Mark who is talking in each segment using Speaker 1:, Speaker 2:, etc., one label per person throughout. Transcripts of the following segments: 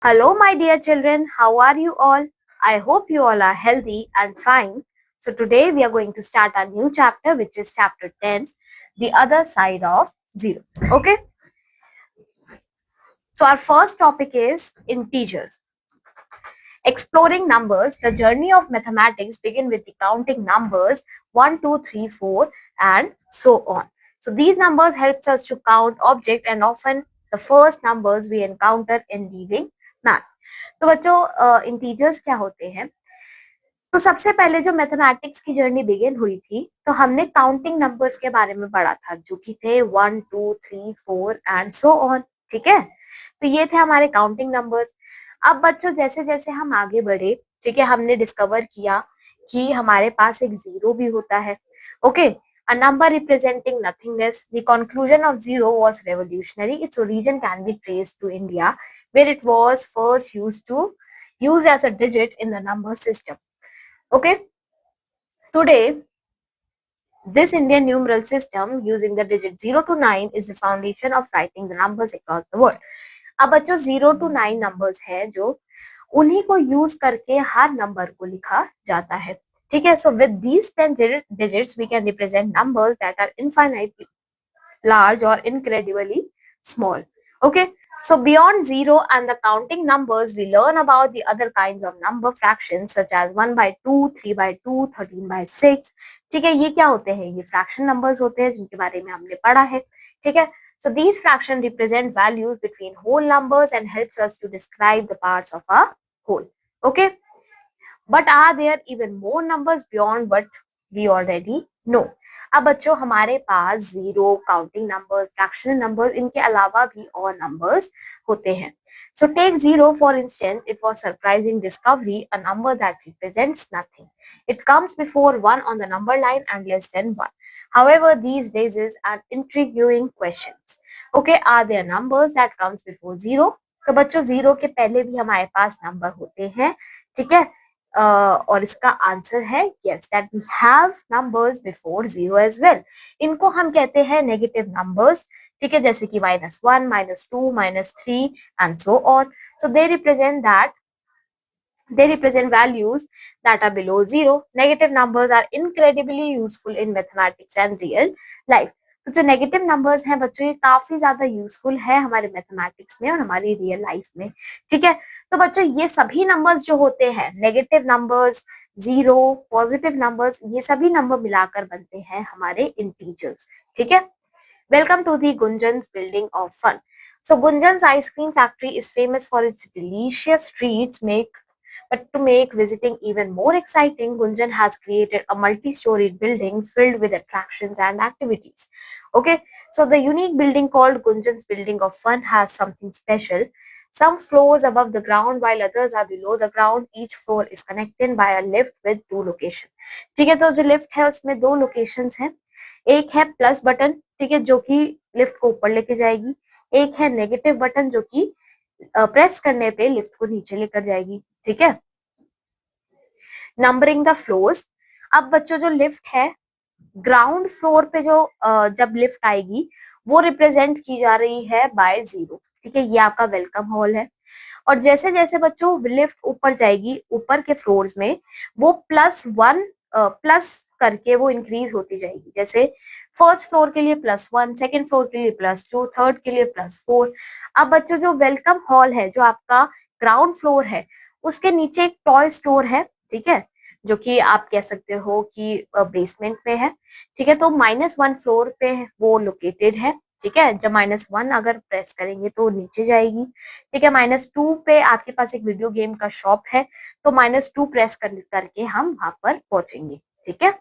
Speaker 1: Hello, my dear children. How are you all? I hope you all are healthy and fine. So, today we are going to start a new chapter, which is chapter 10, The Other Side of Zero. Okay. So, our first topic is integers. Exploring numbers, the journey of mathematics begin with the counting numbers 1, 2, 3, 4 and so on. So, these numbers helps us to count object and often the first numbers we encounter in living math. तो बच्चों integers क्या होते हैं? तो सबसे पहले जो mathematics की जर्नी बिगिन हुई थी तो हमने काउंटिंग नंबर्स के बारे में पढ़ा था जो कि थे 1 2 3 4 एंड सो ऑन। ठीक है, तो ये थे हमारे काउंटिंग नंबर्स। अब बच्चों जैसे जैसे हम आगे बढ़े, ठीक है, हमने डिस्कवर किया कि हमारे पास एक जीरो भी होता है। Okay, a number representing nothingness. The conclusion of zero was revolutionary. Its origin can be traced to India, where it was first used as a digit in the number system. Okay, today this Indian numeral system using the digit 0 to 9 is the foundation of writing the numbers across the world. अब बच्चों 0 to 9 numbers हैं जो उन्हीं को use करके हर number को लिखा जाता है। ठीक है, so with these 10 digits we can represent numbers that are infinitely large or incredibly small. Okay, so beyond zero and the counting numbers, we learn about the other kinds of number fractions such as 1 by 2, 3 by 2, 13 by 6. ठीक है, ये क्या होते हैं? ये fraction numbers होते हैं जिनके बारे में हमने पढ़ा है। ठीक है, so these fractions represent values between whole numbers and helps us to describe the parts of a whole. Okay, but are there even more numbers beyond what we already know? अब बच्चों हमारे पास zero, counting number, fractional number, इनके अलावा भी और numbers होते हैं। So take zero for instance. It was surprising discovery, a number that represents nothing. It comes before one on the number line and less than one. However, these raises an intriguing questions. Okay, are there numbers that comes before zero? तो बच्चों zero के पहले भी हमारे पास number होते हैं। ठीक है, और इसका आंसर है yes, that we have numbers before zero as well. इनको हम कहते हैं नेगेटिव नंबर्स। ठीक है, जैसे कि -1, -2, -3 and so on. So they represent values that are below zero. Negative numbers are incredibly useful in mathematics and real life. तो जो नेगेटिव नंबर्स हैं बच्चों ये काफी ज्यादा यूजफुल है हमारे मैथमेटिक्स में और हमारी रियल लाइफ में। ठीक है, तो बच्चों ये सभी नंबर्स जो होते हैं, negative numbers, zero, positive numbers, ये सभी नंबर मिलाकर बनते हैं हमारे इंटीजर्स। ठीक है, welcome to the Gunjan's building of fun. So Gunjan's ice cream factory is famous for its delicious treats. But to make visiting even more exciting, Gunjan has created a multi-storied building filled with attractions and activities. Okay, so the unique building called Gunjan's Building of Fun has something special. Some floors above the ground while others are below the ground. Each floor is connected by a lift with two locations. ठीक है, तो जो lift है उसमें दो locations हैं। एक है प्लस बटन, ठीक है, जो कि लिफ्ट को ऊपर लेके जाएगी। एक है नेगेटिव बटन जो कि प्रेस करने पे लिफ्ट को नीचे लेकर जाएगी। ठीक है, नंबरिंग द फ्लोर्स। अब बच्चों जो लिफ्ट है ग्राउंड फ्लोर पे जो जब लिफ्ट आएगी वो रिप्रेजेंट की जा रही है बाय जीरो। ठीक है, ये आपका वेलकम हॉल है। और जैसे जैसे बच्चों लिफ्ट ऊपर जाएगी ऊपर के फ्लोर्स में वो +1 प्लस करके वो इंक्रीज होती जाएगी। जैसे फर्स्ट फ्लोर के लिए +1, सेकंड फ्लोर के लिए +2, थर्ड के लिए +4। अब बच्चों जो वेलकम हॉल है जो आपका ग्राउंड फ्लोर है उसके नीचे एक टॉय स्टोर है। ठीक है, जो कि आप कह सकते हो कि बेसमेंट में है। ठीक है, तो -1 फ्लोर पे वो लोकेटेड है। ठीक है, जब -1 अगर प्रेस करेंगे तो नीचे जाएगी। ठीक है, -2 पे आपके पास एक वीडियो गेम का शॉप है तो -2 प्रेस करके हम वहां पर पहुंचेंगे। ठीक है,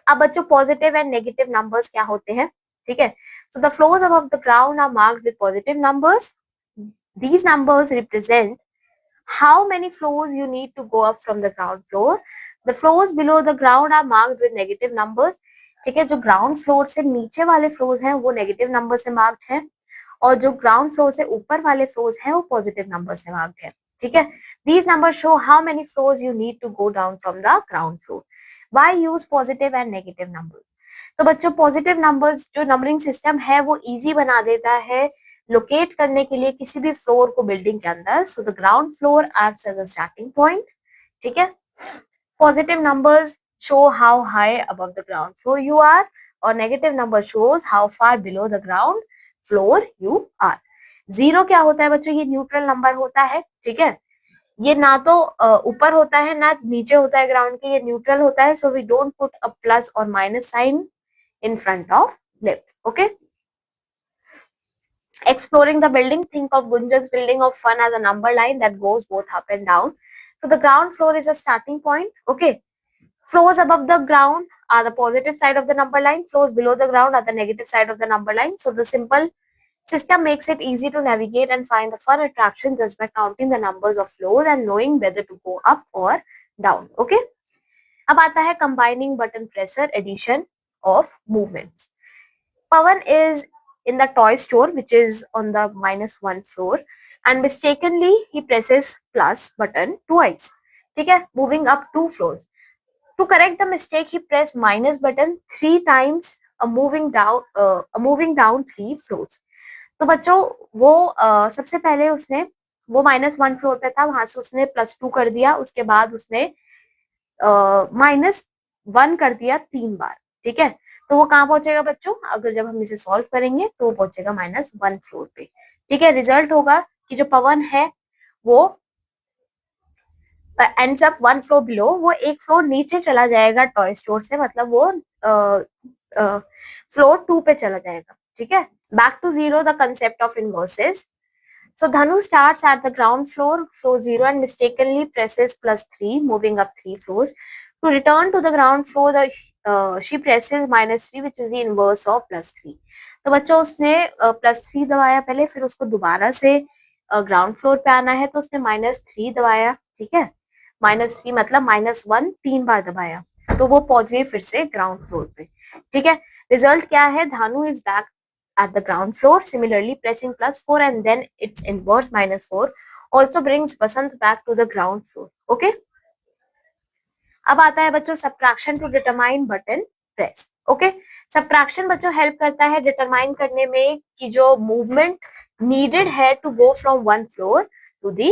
Speaker 1: अब बच्चों पॉजिटिव एंड नेगेटिव नंबर्स क्या होते हैं? ठीक है, so the floors above the ground are marked with positive numbers. These numbers represent how many floors you need to go up from the ground floor. The floors below the ground are marked with negative numbers. ठीक है, जो ground floor से नीचे वाले floors हैं वो negative number से marked हैं और जो ग्राउंड फ्लोर से ऊपर वाले फ्लोर्स हैं वो पॉजिटिव नंबर से मार्क्ड है। ठीक है, these numbers show how many floors you need to go down from the ground floor. Why use positive and negative numbers? तो बच्चों पॉजिटिव नंबर्स जो नंबरिंग सिस्टम है वो इजी बना देता है लोकेट करने के लिए किसी भी फ्लोर को बिल्डिंग के अंदर. So the ground floor acts as a starting point. ठीक है. Positive numbers show how high above the ground floor you are और negative number shows how far below the ground floor you are. Zero क्या होता है बच्चों? ये neutral number होता है. ठीक है. ये ना तो ऊपर होता है ना नीचे होता है ग्राउंड के, ये न्यूट्रल होता है. So we don't put a plus और minus sign in front of left. Okay. Exploring the building, think of Gunjan's building of fun as a number line that goes both up and down. So the ground floor is a starting point. Okay. Floors above the ground are the positive side of the number line. Floors below the ground are the negative side of the number line. So the simple system makes it easy to navigate and find the fun attraction just by counting the numbers of floors and knowing whether to go up or down. Okay. अब आता है combining button presser addition of movements. Pawan is in the toy store which is on the -1 floor and mistakenly he presses plus button twice. ठीक है. Moving up 2 floors. To correct the mistake he pressed minus button 3 times, moving down 3 floors. तो बच्चों वो सबसे पहले उसने वो -1 floor पे था, वहां से उसने +2 कर दिया, उसके बाद उसने -1 कर दिया 3 बार. ठीक है. तो वो कहाँ पहुंचेगा बच्चों? अगर जब हम इसे सॉल्व करेंगे तो वो पहुंचेगा -1 फ्लोर पे. ठीक है. रिजल्ट होगा कि जो पवन है वो एंड्स अप 1 फ्लोर बिलो, वो एक फ्लोर नीचे चला जाएगा टॉय स्टोर से, मतलब वो फ्लोर 2 पे चला जाएगा. ठीक है. Back to zero, the concept of inverses. So Dhanu starts at the ground floor, floor 0 and mistakenly presses +3, moving up 3 floors. To return to the ground floor, she presses -3 which is the inverse of +3. तो बच्चों उसने +3 दबाया पहले, फिर उसको दोबारा से ground floor पे आना है तो उसने -3 दबाया. ठीक है. -3 मतलब -1 3 बार दबाया तो वो पहुंच गई फिर से ग्राउंड फ्लोर पे. ठीक है. रिजल्ट क्या है? धानु is back at the ground floor. Similarly, pressing +4 and then its inverse -4 also brings Basant back to the ground floor. Okay. अब आता है बच्चों subtraction to determine button press. Okay. Subtraction बच्चों help करता है determine करने में कि जो movement needed है to go from one floor to the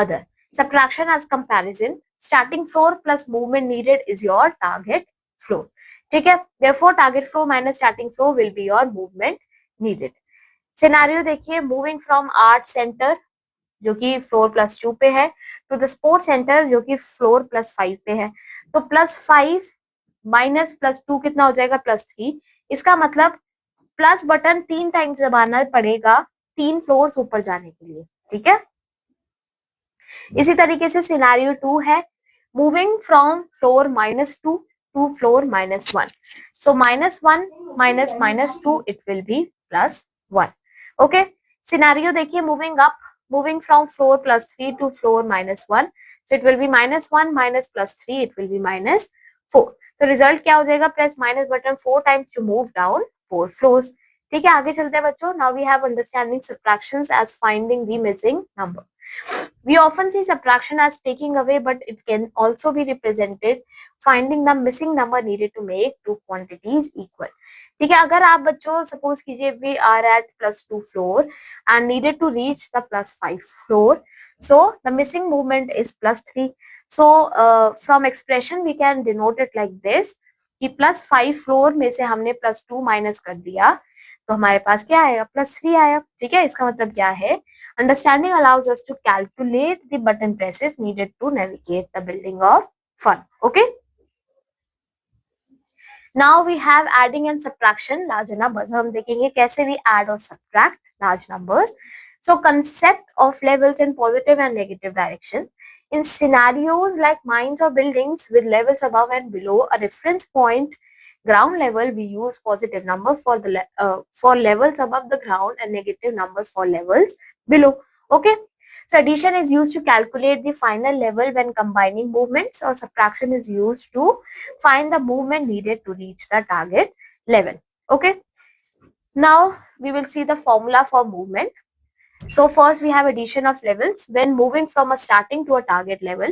Speaker 1: other. Subtraction as comparison. Starting floor plus movement needed is your target floor. ठीक है. Therefore, target floor minus starting floor will be your movement needed. Scenario देखिए, moving from art centre जो कि floor +2 पे है to the sport centre जो कि floor +5 पे है. तो +5 माइनस +2 कितना हो जाएगा? +3. इसका मतलब प्लस बटन 3 टाइम्स दबाना पड़ेगा 3 फ्लोर्स ऊपर जाने के लिए. ठीक है. इसी तरीके से सिनेरियो 2 है, moving from floor -2 to floor -1. So -1 minus -2 it will be +1. Okay. Scenario देखिए, moving from floor +3 to floor -1. So it will be -1 minus +3 it will be -4. तो रिजल्ट क्या हो जाएगा? Press minus button 4 times to move down 4 floors. ठीक है. आगे चलते हैं बच्चों. Now we have understanding subtractions as finding the missing number. We often see subtraction as taking away, but it can also be represented finding the missing number needed to make two quantities equal. ठीक है. अगर आप बच्चों suppose कीजिए we are at +2 floor and needed to reach the +5 floor, so the missing movement is +3. So from expression we can denote it like this कि +5 floor में से हमने +2 माइनस कर दिया तो हमारे पास क्या आएगा? +3 आया. ठीक है. इसका मतलब क्या है? Understanding allows us to calculate the button presses needed to navigate the building of fun. Okay. Now we have adding and subtraction large numbers. हम देखेंगे कैसे we add or subtract large numbers. So concept of levels in positive and negative direction. In scenarios like mines or buildings with levels above and below a reference point ground level, we use positive numbers for levels above the ground and negative numbers for levels below. Okay. So addition is used to calculate the final level when combining movements, or subtraction is used to find the movement needed to reach the target level. Okay. Now we will see the formula for movement. So first we have addition of levels when moving from a starting to a target level.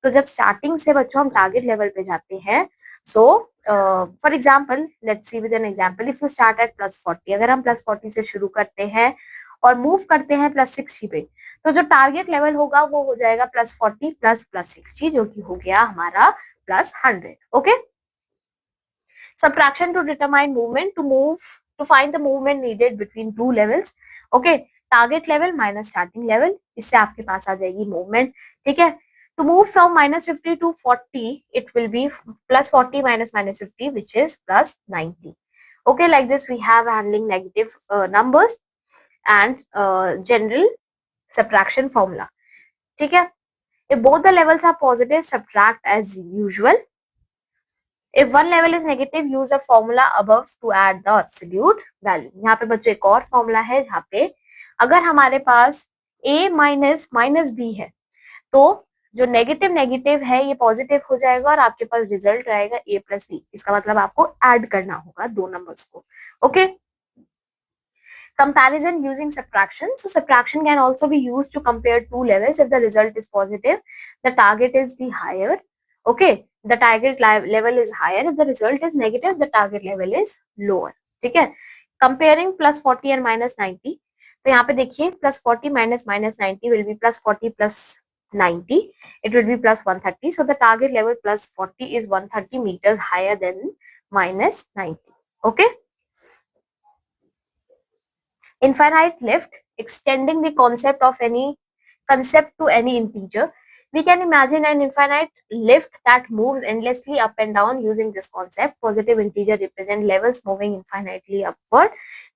Speaker 1: तो जब starting से बच्चों हम target level पे जाते हैं, so for example let's see with an example, if you start at +40, अगर हम +40 से शुरू करते हैं और मूव करते हैं +60 पे, तो जो टारगेट लेवल होगा वो हो जाएगा +40 +60, जो कि हो गया हमारा +100. Okay, subtraction to determine movement, to find the movement needed between two levels. Okay, target level minus starting level, इससे आपके पास आ जाएगी movement. ठीक है, to move from -50 to 40 it will be +40 minus -50, which is +90. Okay, like this we have handling negative numbers and general subtraction formula. ठीक है, if both the levels are positive, subtract as usual. If one level is negative, use the formula above to add the absolute value. यहाँ पे बच्चों एक और formula है जहाँ पे अगर हमारे पास a माइनस माइनस बी है तो जो नेगेटिव नेगेटिव है ये पॉजिटिव हो जाएगा और आपके पास रिजल्ट आएगा a प्लस बी. इसका मतलब आपको ऐड करना होगा दो नंबर्स को. Okay, comparison using subtraction. So subtraction can also be used to compare two levels. If the result is positive, the target is the higher. Okay, the target level is higher. If the result is negative, the target level is lower. ठीक है, comparing +40 and -90. तो यहाँ पे देखिए +40 minus -90 will be +40 +90. It will be +130. So the target level +40 is 130 meters higher than -90. Okay. Infinite lift, extending the concept to any integer. We can imagine an infinite lift that moves endlessly up and down using this concept. Positive integer represent levels moving infinitely upward.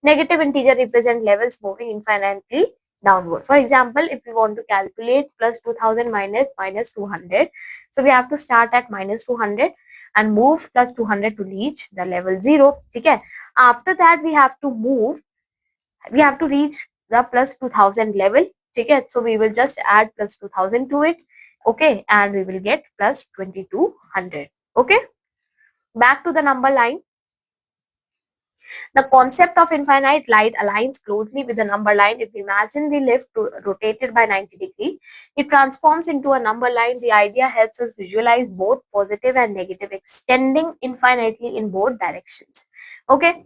Speaker 1: Negative integer represent levels moving infinitely downward. For example, if we want to calculate +2000 minus -200, so we have to start at -200 and move +200 to reach the level 0. Okay. After that, we have to reach the +2000 level. Okay, so we will just add +2000 to it. Okay, and we will get +2200. Okay, back to the number line. The concept of infinite light aligns closely with the number line. If we imagine the lift rotated by 90 degrees, it transforms into a number line. The idea helps us visualize both positive and negative extending infinitely in both directions. Okay,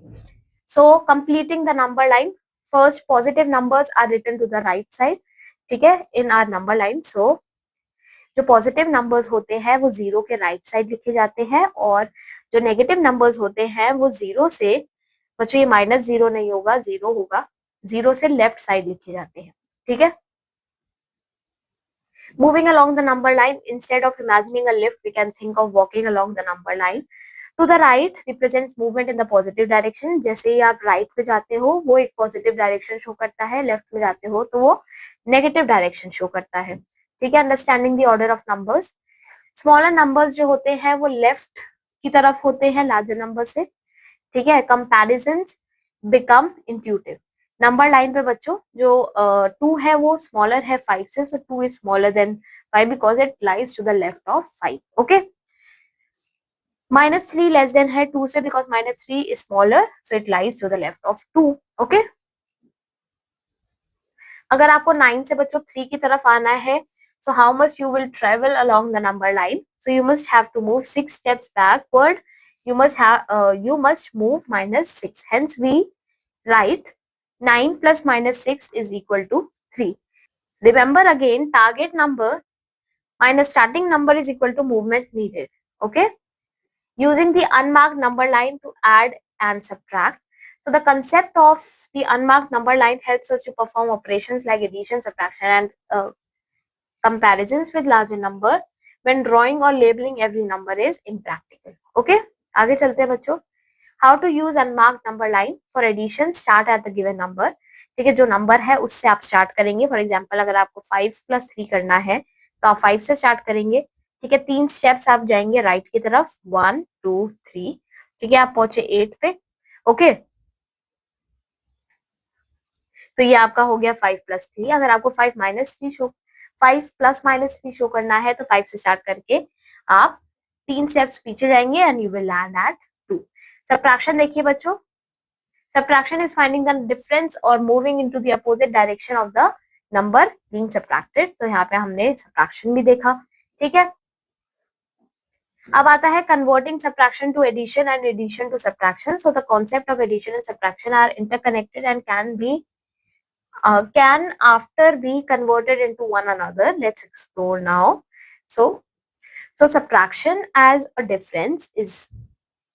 Speaker 1: so completing the number line. First, positive numbers are written to the right side. ठीक है, in our number line. So जो positive numbers होते हैं वो 0 के right side लिखे जाते हैं और जो नेगेटिव नंबर्स होते हैं वो 0 से, बच्चों ये -0 नहीं होगा, 0 होगा, 0 से लेफ्ट साइड लिखे जाते हैं. ठीक है, moving along the number line, instead of imagining a lift, we can think of walking along the number line. To the right represents movement in the positive direction. जैसे ही आप राइट पे जाते हो वो एक पॉजिटिव डायरेक्शन शो करता है, left में जाते हो तो वो नेगेटिव डायरेक्शन शो करता है. ठीक है, understanding the order of numbers. Smaller numbers जो होते हैं वो लेफ्ट की तरफ होते हैं लार्जर नंबर से. ठीक है, comparisons become intuitive. Number line पे बच्चों जो 2 है वो स्मॉलर है 5 से, so 2 is smaller than 5 because it lies to the left of 5. Okay, -3 less than है 2 से because -3 is smaller, so it lies to the left of 2. Okay, अगर आपको 9 से बच्चों 3 की तरफ आना है, so how much you will travel along the number line? So you must have to move 6 steps backward. You must move -6. Hence we write 9 plus -6 is equal to 3. Remember again, target number minus starting number is equal to movement needed. Okay, using the unmarked number line to add and subtract. So the concept of the unmarked number line helps us to perform operations like addition, subtraction and comparisons with larger number. When drawing or labeling every number is impractical. Okay, आगे चलते हैं बच्चों. How to use unmarked number line for addition? Start at the given number. ठीक है, जो number है उससे आप स्टार्ट करेंगे. फॉर एग्जाम्पल अगर आपको 5 + 3 करना है तो आप 5 से स्टार्ट करेंगे. ठीक है, 3 स्टेप्स आप जाएंगे राइट की तरफ, 1 2 3. ठीक है, आप पहुंचे 8 पे. ओके, तो ये आपका हो गया 5 + 3. अगर आपको 5 ± 3 शो करना है तो 5 से स्टार्ट करके आप 3 स्टेप्स पीछे जाएंगे and you will land at 2. Subtraction देखिए बच्चों, subtraction is finding the difference और moving into the opposite direction of the number being subtracted. तो यहाँ पे हमने सब्ट्रैक्शन भी देखा. ठीक है, अब आता है converting subtraction to addition and addition to subtraction. So the concept of addition and subtraction are interconnected and can be can after be converted into one another? Let's explore now. So subtraction as a difference is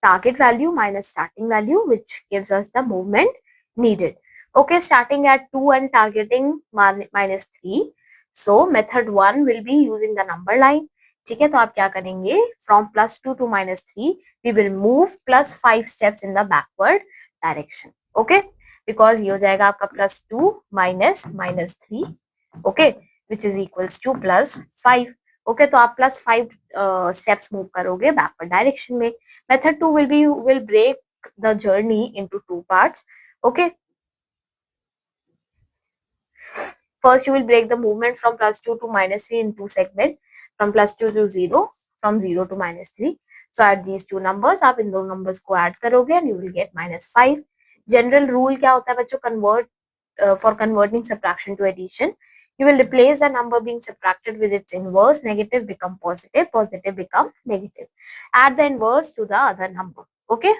Speaker 1: target value minus starting value, which gives us the movement needed. Okay, starting at 2 and targeting minus 3. So method 1 will be using the number line. ठीक है, तो आप क्या करेंगे, from +2 to -3 we will move +5 steps in the backward direction. Okay, because ये हो जाएगा आपका +2 minus -3. Okay, which is equals to +5. Okay, तो आप +5 steps move करोगे backward direction में. Method 2 will break the journey into two parts. Okay. First, you will break the movement from +2 to -3 in two segments, from +2 to 0, from 0 to -3. So add these two numbers. आप इन दो numbers को add करोगे and you will get -5. General rule क्या होता है बच्चों, for converting subtraction to addition? You will replace the number being subtracted with its inverse. Negative become positive, positive become negative. Add the inverse to the other number. Okay.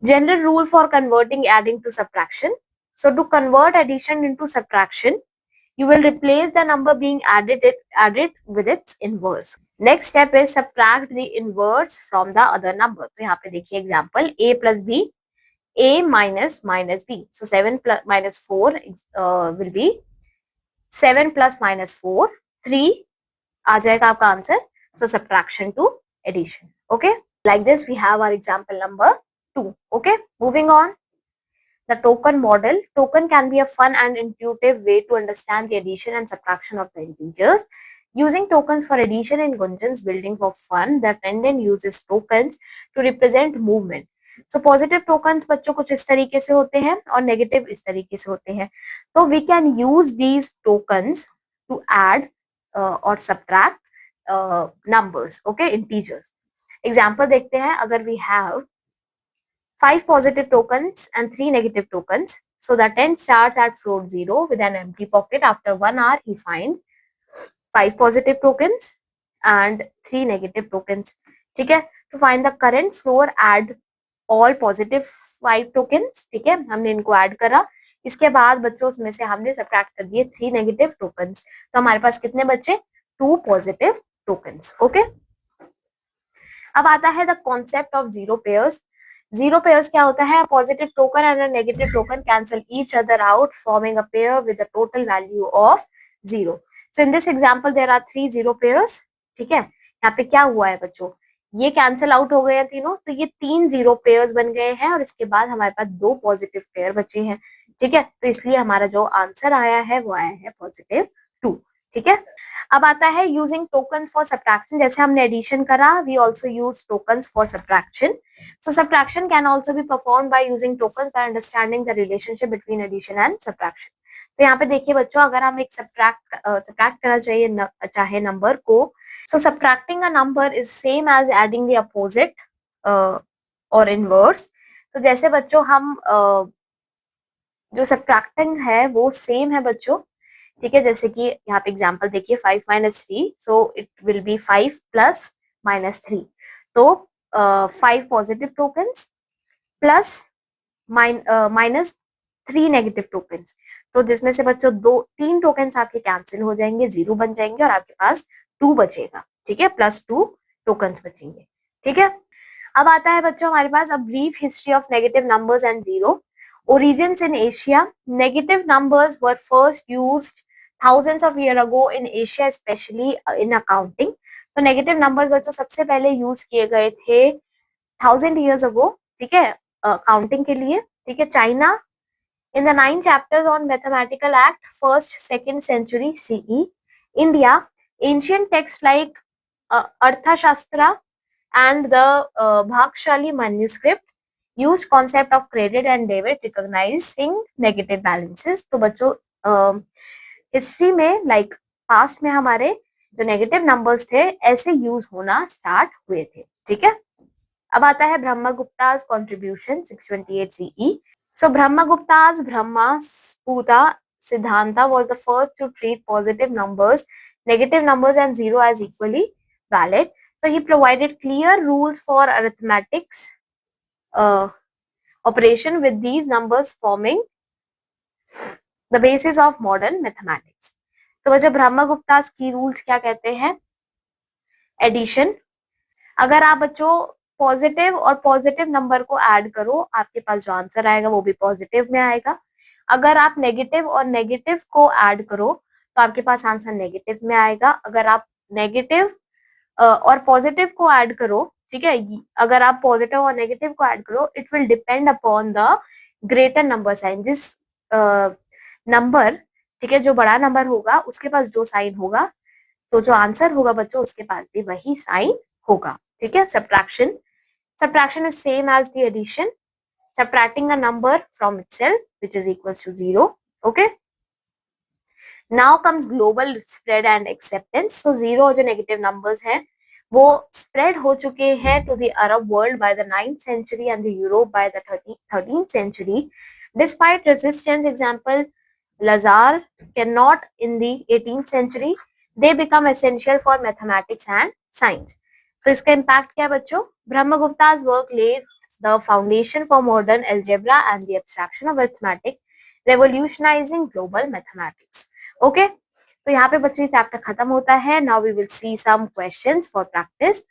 Speaker 1: General rule for converting adding to subtraction. So to convert addition into subtraction, you will replace the number being added with its inverse. Next step is subtract the inverse from the other number. तो यहाँ पे देखिए example, a plus b, a minus b. So 7 plus minus 4 will be 7 plus minus 4, 3 आ जाएगा आपका answer. So subtraction to addition. Okay, like this we have our example number 2. Okay, moving on. The token model. Token can be a fun and intuitive way to understand the addition and subtraction of the integers. Using tokens for addition in Gunjan's building for fun, the attendant uses tokens to represent movement. So positive tokens बच्चों कुछ इस तरीके से होते हैं और negative इस तरीके से होते हैं. तो we can use these tokens to add or subtract numbers, okay, integers. Example देखते हैं. अगर we have 5 positive tokens and 3 negative tokens. So the attendant starts at floor 0 with an empty pocket. After 1 hour, he finds 5 positive tokens and 3 negative tokens. ठीक है, to find the current floor, add all positive 5 tokens. ठीक है, हमने इनको add करा. इसके बाद बच्चों उसमें से हमने subtract कर दिए 3 negative tokens. तो हमारे पास कितने बचे? 2 positive tokens. Okay. अब आता है the concept of zero pairs. Zero pairs क्या होता है? A positive token and a negative token cancel each other out, forming a pair with a total value of 0. So in this example there are 3 zero pairs. ठीक है, यहाँ पे क्या हुआ है बच्चों, ये कैंसिल आउट हो गए हैं तीनों, तो ये 3 जीरो पेयर्स बन गए हैं और इसके बाद हमारे पास 2 पॉजिटिव पेयर बचे हैं. ठीक है, तो इसलिए हमारा जो आंसर आया है वो आया है +2. ठीक है, अब आता है यूजिंग टोकन्स फॉर सब्ट्रैक्शन. जैसे हमने एडिशन करा, we also use tokens for subtraction. So subtraction can also be performed by using tokens by understanding the relationship between addition and subtraction. तो यहाँ पे देखिए बच्चों, अगर हम एक सब्ट्रैक्ट करना चाहे नंबर को, so subtracting a number is same as adding the opposite or inverse. तो जैसे बच्चों हम जो सब्ट्रैक्टिंग है वो सेम है बच्चों. ठीक है, जैसे कि यहाँ पे एग्जांपल देखिए 5 minus 3, so it will be 5 plus -3. तो 5 positive tokens plus -3 negative tokens. तो जिसमें से बच्चों 3 टोकन्स आपके कैंसिल हो जाएंगे, 0 बन जाएंगे और आपके पास 2 बचेगा. ठीक है, +2 टोकन्स बचेंगे. ठीक है, अब आता है बच्चों हमारे पास a brief history of negative numbers and zero. Origins in Asia. Negative numbers were first used thousands of years ago in Asia, especially in accounting. तो नेगेटिव नंबर्स बच्चों सबसे पहले यूज किए गए थे 1000 years ago. ठीक है, काउंटिंग के लिए. ठीक है, China in the 9 chapters on mathematical act, 1st 2nd century CE. India, ancient texts like Arthashastra and the Bhagshali manuscript used concept of credit and debit recognizing negative balances. तो बच्चों history में like past में हमारे जो negative numbers थे ऐसे use होना start हुए थे. ठीक है, अब आता है ब्रह्मगुप्ता's contribution 628 CE. So Brahmagupta's Brahmasputa Siddhanta was the first to treat positive numbers, negative numbers and zero as equally valid. So he provided clear rules for arithmetics operation with these numbers forming the basis of modern mathematics. तो बच्चों ब्रह्मगुप्तास की rules क्या कहते हैं? Addition, अगर आप बच्चों positive और पॉजिटिव नंबर को ऐड करो, आपके पास जो आंसर आएगा वो भी पॉजिटिव में आएगा। अगर आप नेगेटिव और नेगेटिव को ऐड करो तो आपके पास आंसर नेगेटिव में आएगा। अगर आप नेगेटिव और पॉजिटिव को ऐड करो, ठीक है, अगर आप पॉजिटिव और नेगेटिव को ऐड करो, it will depend upon the greater number sign. जिस नंबर, ठीक है, जो बड़ा नंबर होगा उसके पास जो साइन होगा, तो जो आंसर होगा बच्चों उसके पास भी वही साइन होगा। ठीक है, subtraction is same as the addition, subtracting a number from itself which is equals to 0. Okay, now comes global spread and acceptance. So 0 जो negative numbers हैं वो spread हो चुके हैं to the Arab world by the 9th century and the Europe by the 13th century. Despite resistance, example Lazar cannot in the 18th century, they become essential for mathematics and science. तो इसका impact क्या है बच्चों? Brahmagupta's work laid the foundation for modern algebra and the abstraction of arithmetic, revolutionizing global mathematics. Okay, तो यहाँ पे बच्चों ये चैप्टर खत्म होता है. Now we will see some questions for practice.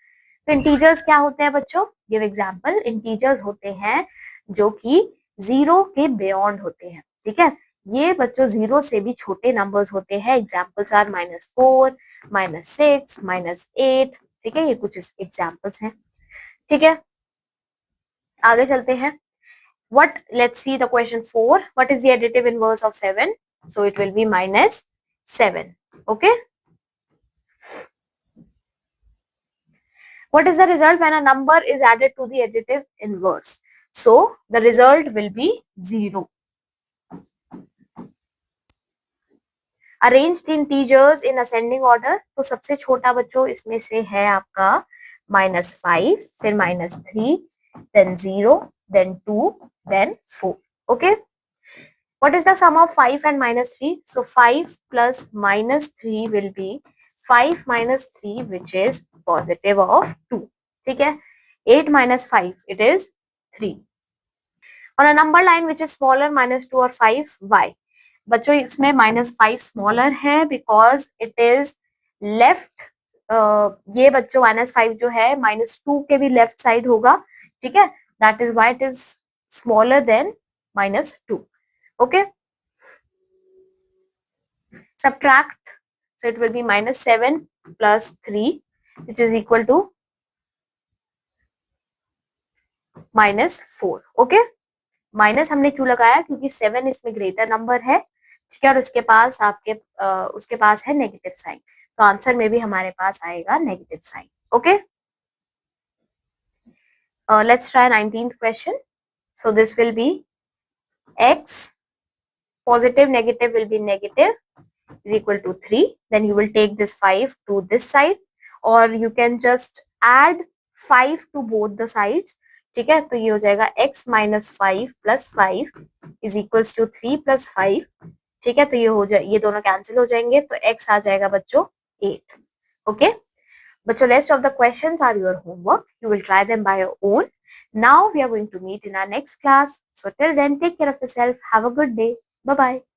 Speaker 1: तो इंटीजर्स क्या होते हैं बच्चों? Give example. इंटीजर्स होते हैं जो कि 0 के बियॉन्ड होते हैं. ठीक है, ये बच्चों 0 से भी छोटे नंबर्स होते हैं. Examples are -4, -6, -8. ठीक है, ये कुछ एग्जाम्पल्स हैं. ठीक है, आगे चलते हैं. What, let's see the question 4. What is the additive inverse of 7? So it will be -7. Okay, what is the result when a number is added to the additive inverse? So the result will be 0. Arrange the integers in ascending order. तो सबसे छोटा बच्चों इसमें से है आपका -5, फिर -3, then 0, then 2, then 4. Okay, what is the sum of 5 and -3? So 5 plus -3 will be 5 minus 3, which is positive of 2. ठीक है, 8 minus 5, it is 3. On a number line which is smaller, -2 or 5, why? बच्चों इसमें -5 smaller है because it is left. ये बच्चों -5 जो है -2 के भी लेफ्ट साइड होगा. ठीक है, that is why it is smaller then -2. Okay, subtract, so it will be -7 plus 3 which is equal to -4. Okay, minus हमने क्यों लगाया? क्योंकि 7 इसमें ग्रेटर नंबर है. ठीक है, और उसके पास उसके पास है नेगेटिव साइन, तो आंसर में भी हमारे पास आएगा negative sign. Okay, let's try 19th question. So this will be x, positive negative will be negative, is equal to 3. Then you will take this 5 to this side, or you can just add 5 to both the sides. ठीक है, तो ये हो जाएगा x minus 5 plus 5 is equals to 3 plus 5. ठीक है, तो ये दोनों कैंसिल हो जाएंगे, तो x आ जाएगा बच्चों 8. ओके बच्चों, rest of the questions are your homework. You will try them by your own. Now we are going to meet in our next class. So till then, take care of yourself. Have a good day. Bye bye.